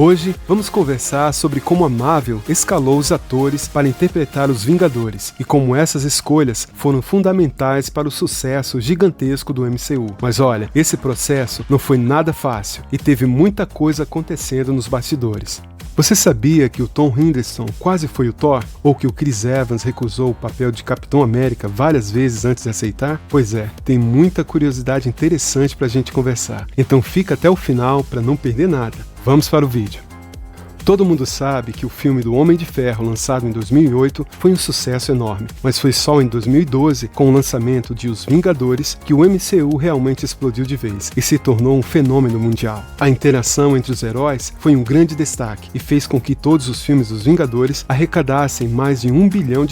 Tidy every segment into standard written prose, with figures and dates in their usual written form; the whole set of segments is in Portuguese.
Hoje vamos conversar sobre como a Marvel escalou os atores para interpretar os Vingadores e como essas escolhas foram fundamentais para o sucesso gigantesco do MCU. Mas olha, esse processo não foi nada fácil e teve muita coisa acontecendo nos bastidores. Você sabia que o Tom Hiddleston quase foi o Thor? Ou que o Chris Evans recusou o papel de Capitão América várias vezes antes de aceitar? Pois é, tem muita curiosidade interessante pra gente conversar. Então fica até o final para não perder nada. Vamos para o vídeo. Todo mundo sabe que o filme do Homem de Ferro, lançado em 2008, foi um sucesso enorme, mas foi só em 2012, com o lançamento de Os Vingadores, que o MCU realmente explodiu de vez e se tornou um fenômeno mundial. A interação entre os heróis foi um grande destaque e fez com que todos os filmes dos Vingadores arrecadassem mais de US$1 bilhão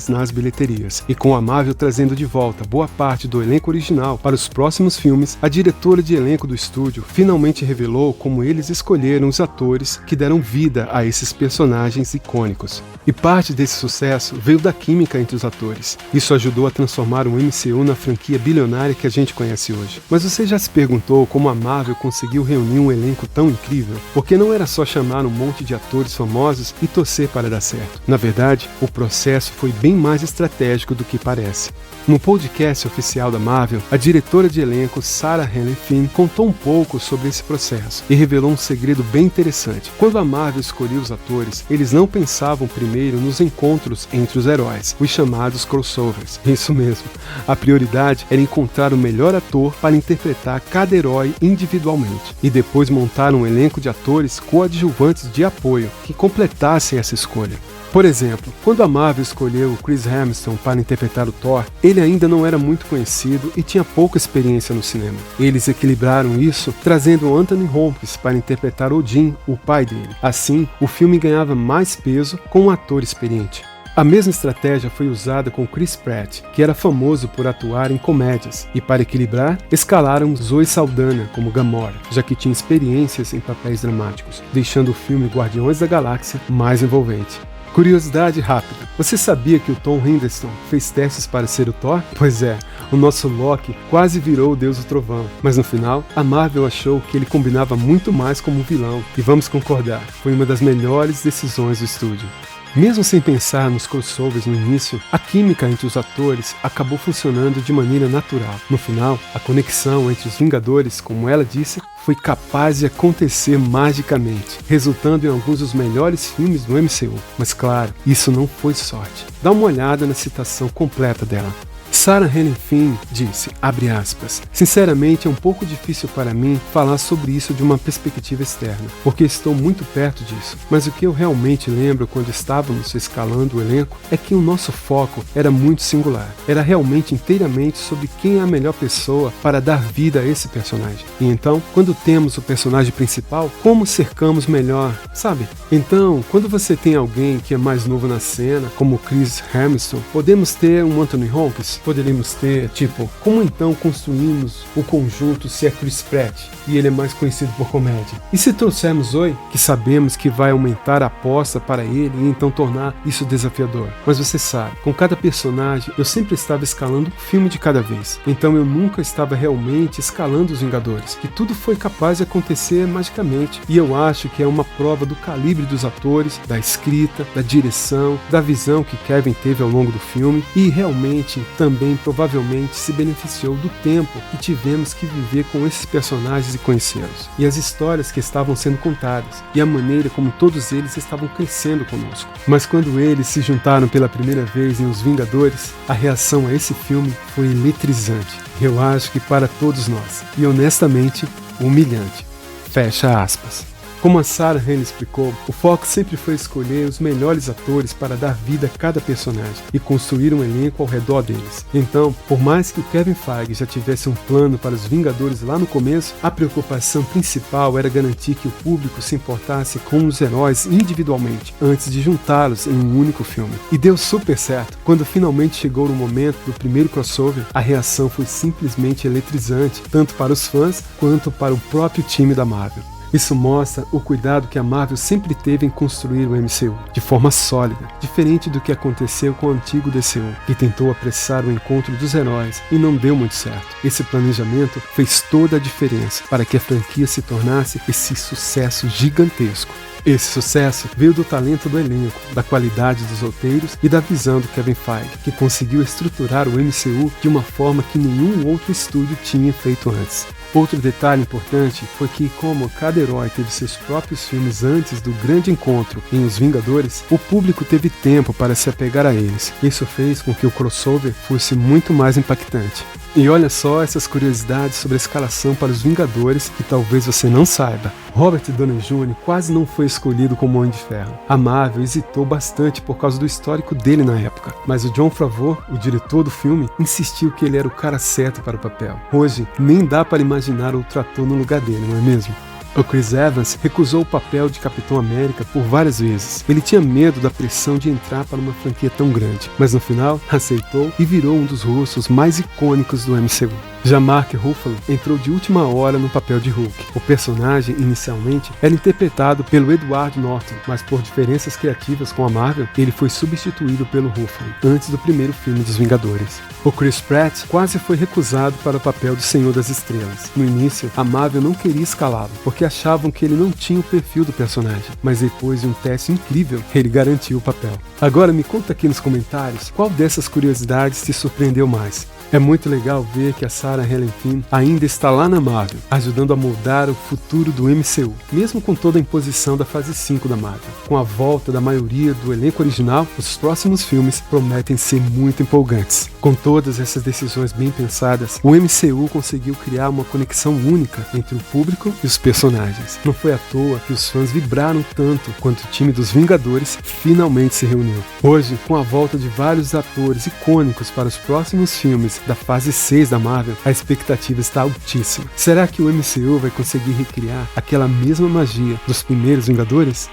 nas bilheterias. E com a Marvel trazendo de volta boa parte do elenco original para os próximos filmes, a diretora de elenco do estúdio finalmente revelou como eles escolheram os atores que deram vida a esses personagens icônicos. E parte desse sucesso veio da química entre os atores. Isso ajudou a transformar o MCU na franquia bilionária que a gente conhece hoje. Mas você já se perguntou como a Marvel conseguiu reunir um elenco tão incrível? Porque não era só chamar um monte de atores famosos e torcer para dar certo. Na verdade, o processo foi bem mais estratégico do que parece. No podcast oficial da Marvel, a diretora de elenco Sarah Helen Finn contou um pouco sobre esse processo e revelou um segredo bem interessante. Quando a Marvel escolhia os atores, eles não pensavam primeiro nos encontros entre os heróis, os chamados crossovers. Isso mesmo, a prioridade era encontrar o melhor ator para interpretar cada herói individualmente e depois montar um elenco de atores coadjuvantes de apoio que completassem essa escolha. Por exemplo, quando a Marvel escolheu o Chris Hemsworth para interpretar o Thor, ele ainda não era muito conhecido e tinha pouca experiência no cinema. Eles equilibraram isso trazendo Anthony Hopkins para interpretar Odin, o pai dele. Assim, o filme ganhava mais peso com um ator experiente. A mesma estratégia foi usada com Chris Pratt, que era famoso por atuar em comédias, e para equilibrar, escalaram Zoe Saldana como Gamora, já que tinha experiências em papéis dramáticos, deixando o filme Guardiões da Galáxia mais envolvente. Curiosidade rápida, você sabia que o Tom Hiddleston fez testes para ser o Thor? Pois é, o nosso Loki quase virou o Deus do Trovão, mas no final, a Marvel achou que ele combinava muito mais como vilão, e vamos concordar, foi uma das melhores decisões do estúdio. Mesmo sem pensar nos crossovers no início, a química entre os atores acabou funcionando de maneira natural. No final, a conexão entre os Vingadores, como ela disse, foi capaz de acontecer magicamente, resultando em alguns dos melhores filmes do MCU. Mas claro, isso não foi sorte. Dá uma olhada na citação completa dela. Sarah Helen Finn disse, abre aspas, sinceramente é um pouco difícil para mim falar sobre isso de uma perspectiva externa, porque estou muito perto disso, mas o que eu realmente lembro quando estávamos escalando o elenco é que o nosso foco era muito singular, era realmente inteiramente sobre quem é a melhor pessoa para dar vida a esse personagem. E então, quando temos o personagem principal, como cercamos melhor, sabe? Então, quando você tem alguém que é mais novo na cena, como Chris Hemsworth, podemos ter um Anthony Hopkins, poderíamos ter, como então construímos o conjunto se é Chris Pratt e ele é mais conhecido por comédia? E se trouxermos Zoe, que sabemos que vai aumentar a aposta para ele e então tornar isso desafiador? Mas você sabe, com cada personagem eu sempre estava escalando um filme de cada vez, então eu nunca estava realmente escalando os Vingadores, que tudo foi capaz de acontecer magicamente, e eu acho que é uma prova do calibre dos atores, da escrita, da direção, da visão que Kevin teve ao longo do filme, e realmente também provavelmente se beneficiou do tempo que tivemos que viver com esses personagens e conhecê-los, e as histórias que estavam sendo contadas, e a maneira como todos eles estavam crescendo conosco. Mas quando eles se juntaram pela primeira vez em Os Vingadores, a reação a esse filme foi eletrizante, eu acho que para todos nós, e honestamente, humilhante. Fecha aspas. Como a Sarah Helen explicou, o foco sempre foi escolher os melhores atores para dar vida a cada personagem e construir um elenco ao redor deles. Então, por mais que o Kevin Feige já tivesse um plano para os Vingadores lá no começo, a preocupação principal era garantir que o público se importasse com os heróis individualmente, antes de juntá-los em um único filme. E deu super certo. Quando finalmente chegou o momento do primeiro crossover, a reação foi simplesmente eletrizante, tanto para os fãs quanto para o próprio time da Marvel. Isso mostra o cuidado que a Marvel sempre teve em construir o MCU, de forma sólida, diferente do que aconteceu com o antigo DCU, que tentou apressar o encontro dos heróis e não deu muito certo. Esse planejamento fez toda a diferença para que a franquia se tornasse esse sucesso gigantesco. Esse sucesso veio do talento do elenco, da qualidade dos roteiros e da visão do Kevin Feige, que conseguiu estruturar o MCU de uma forma que nenhum outro estúdio tinha feito antes. Outro detalhe importante foi que, como cada herói teve seus próprios filmes antes do grande encontro em Os Vingadores, o público teve tempo para se apegar a eles. Isso fez com que o crossover fosse muito mais impactante. E olha só essas curiosidades sobre a escalação para os Vingadores que talvez você não saiba. Robert Downey Jr. quase não foi escolhido como Homem de Ferro. A Marvel hesitou bastante por causa do histórico dele na época, mas o Jon Favreau, o diretor do filme, insistiu que ele era o cara certo para o papel. Hoje, nem dá para imaginar outro ator no lugar dele, não é mesmo? O Chris Evans recusou o papel de Capitão América por várias vezes. Ele tinha medo da pressão de entrar para uma franquia tão grande, mas no final aceitou e virou um dos rostos mais icônicos do MCU. Já Mark Ruffalo entrou de última hora no papel de Hulk. O personagem, inicialmente, era interpretado pelo Edward Norton, mas por diferenças criativas com a Marvel, ele foi substituído pelo Ruffalo, antes do primeiro filme dos Vingadores. O Chris Pratt quase foi recusado para o papel do Senhor das Estrelas. No início, a Marvel não queria escalá-lo, porque achavam que ele não tinha o perfil do personagem, mas depois de um teste incrível, ele garantiu o papel. Agora me conta aqui nos comentários qual dessas curiosidades te surpreendeu mais. É muito legal ver que a Sarah Helen Finn ainda está lá na Marvel, ajudando a moldar o futuro do MCU, mesmo com toda a imposição da fase 5 da Marvel. Com a volta da maioria do elenco original, os próximos filmes prometem ser muito empolgantes. Com todas essas decisões bem pensadas, o MCU conseguiu criar uma conexão única entre o público e os personagens. Não foi à toa que os fãs vibraram tanto quando o time dos Vingadores finalmente se reuniu. Hoje, com a volta de vários atores icônicos para os próximos filmes da fase 6 da Marvel, a expectativa está altíssima. Será que o MCU vai conseguir recriar aquela mesma magia dos primeiros Vingadores?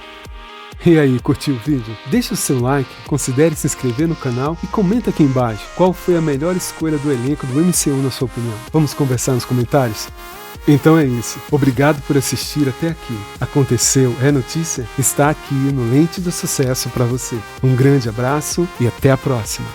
E aí, curtiu o vídeo? Deixa o seu like, considere se inscrever no canal e comenta aqui embaixo qual foi a melhor escolha do elenco do MCU na sua opinião. Vamos conversar nos comentários? Então é isso. Obrigado por assistir até aqui. Aconteceu, é notícia? Está aqui no Lente do Sucesso para você. Um grande abraço e até a próxima.